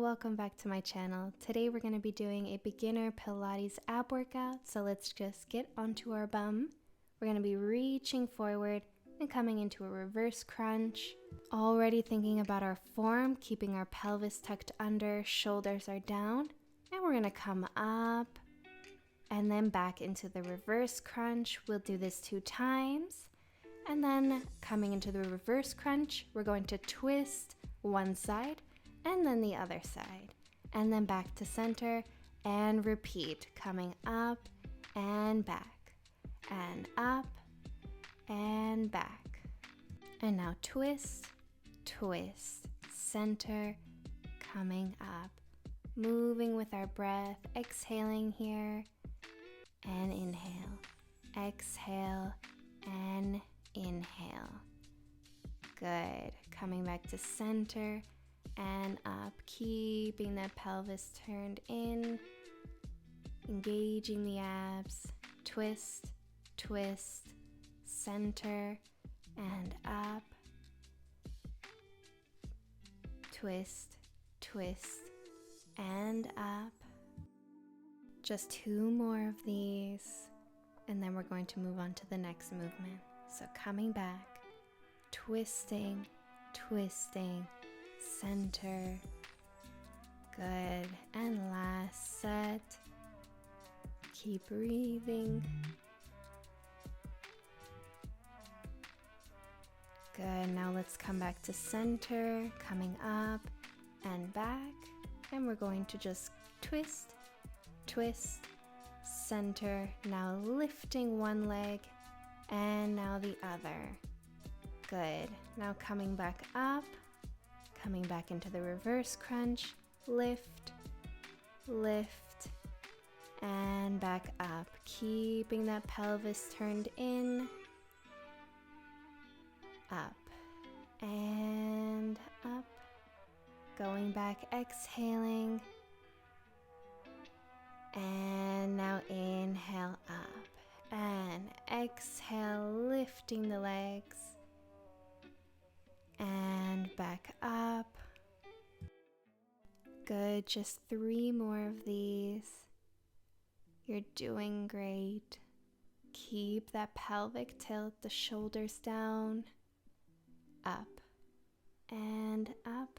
welcome back to my channel. Today we're going to be doing a beginner Pilates ab workout, so let's just get onto our bum. We're going to be reaching forward and coming into a reverse crunch. Already thinking about our form, keeping our pelvis tucked under, shoulders are down, and we're going to come up and then back into the reverse crunch. We'll do this 2 times, and then coming into the reverse crunch, we're going to twist one side and then the other side, and then back to center and repeat, coming up and back and up and back. And now twist, twist, center, coming up, moving with our breath, exhaling here and inhale, exhale and inhale. Good. Coming back to center and up, keeping the pelvis turned in, engaging the abs. Twist, twist, center and up. Twist, twist and up. Just 2 more of these, and then we're going to move on to the next movement. So coming back, twisting, twisting, center. Good. And last set. Keep breathing. Good. Now let's come back to center, coming up and back. And we're going to just twist, twist, center. Now lifting one leg and now the other. Good. Now coming back up, coming back into the reverse crunch, lift, lift, and back up, keeping that pelvis turned in, up, and up, going back, exhaling, and now inhale up, and exhale, lifting the legs, and back up. Good, just 3 more of these. You're doing great. Keep that pelvic tilt, the shoulders down, up and up.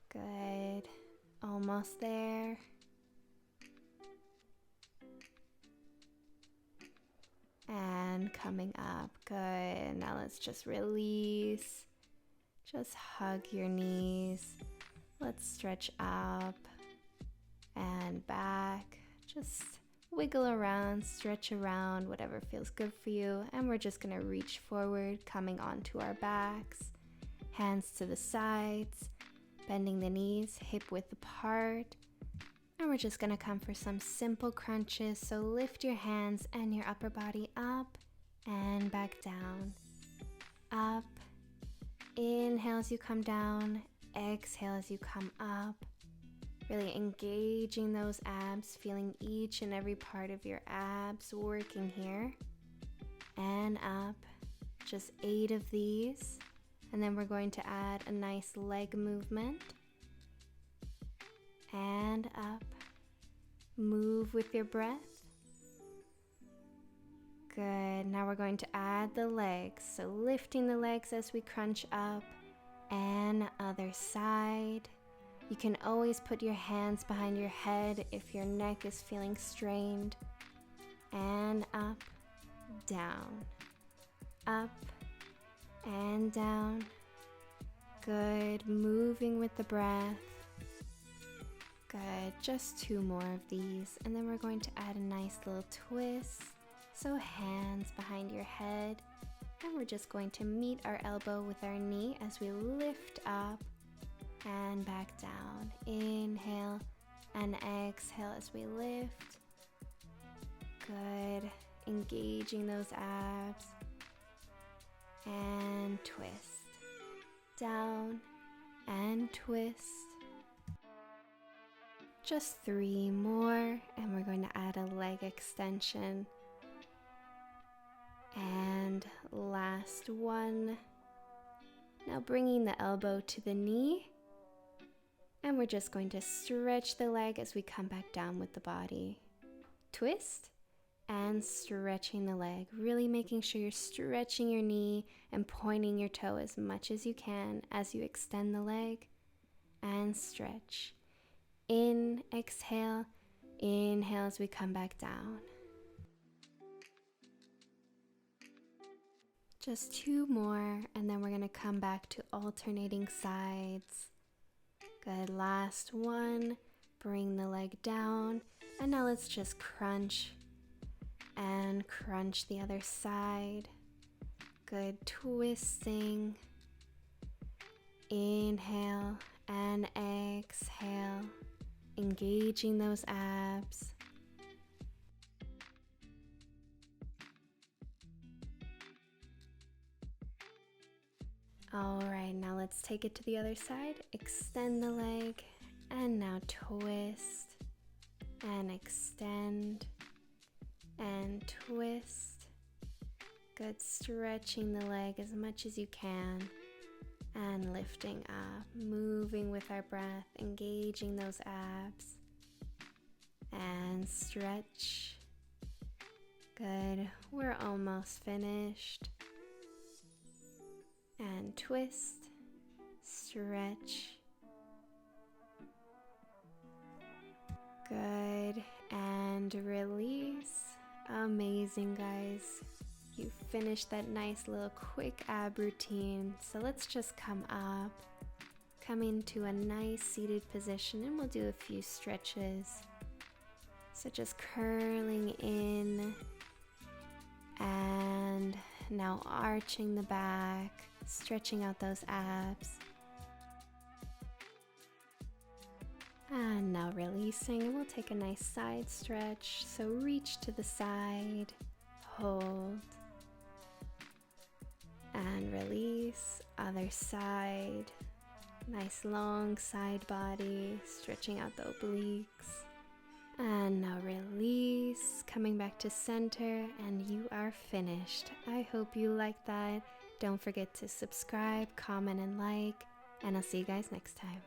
Good, almost there. And coming up. Good. Now let's just release. Just hug your knees. Let's stretch up and back. Just wiggle around, stretch around, whatever feels good for you. And we're just going to reach forward, coming onto our backs. Hands to the sides, bending the knees, hip width apart. And we're just going to come for some simple crunches. So lift your hands and your upper body up and back down. Up. Inhale as you come down. Exhale as you come up. Really engaging those abs, feeling each and every part of your abs working here. And up. Just 8 of these. And then we're going to add a nice leg movement. And up. Move with your breath. Good. Now we're going to add the legs. So lifting the legs as we crunch up, and other side. You can always put your hands behind your head if your neck is feeling strained. And up, down, up, and down. Good. Moving with the breath. Good, just 2 more of these, and then we're going to add a nice little twist. So hands behind your head, and we're just going to meet our elbow with our knee as we lift up and back down. Inhale and exhale as we lift. Good, engaging those abs. And twist. Down and twist. Just 3 more, and we're going to add a leg extension. And last one. Now bringing the elbow to the knee And we're just going to stretch the leg as we come back down with the body. Twist and stretching the leg, really making sure you're stretching your knee and pointing your toe as much as you can as you extend the leg. And stretch. In, exhale, inhale as we come back down. Just 2 more, and then we're going to come back to alternating sides. Good, last one. Bring the leg down, and now let's just crunch and crunch the other side. Good, twisting. Inhale and exhale, engaging those abs. All right, now let's take it to the other side. Extend the leg, and now twist and extend and twist. Good, stretching the leg as much as you can and lifting up, moving with our breath, engaging those abs and stretch. Good, we're almost finished. And twist, stretch. Good, and release. Amazing, guys. You finished that nice little quick ab routine. So let's just come up, come into a nice seated position, and we'll do a few stretches. So just curling in and now arching the back, stretching out those abs. And now releasing, and we'll take a nice side stretch. So reach to the side, hold, and release. Other side, nice long side body, stretching out the obliques. And now release, coming back to center, and you are finished. I hope you liked that. Don't forget to subscribe, comment, and like, and I'll see you guys next time.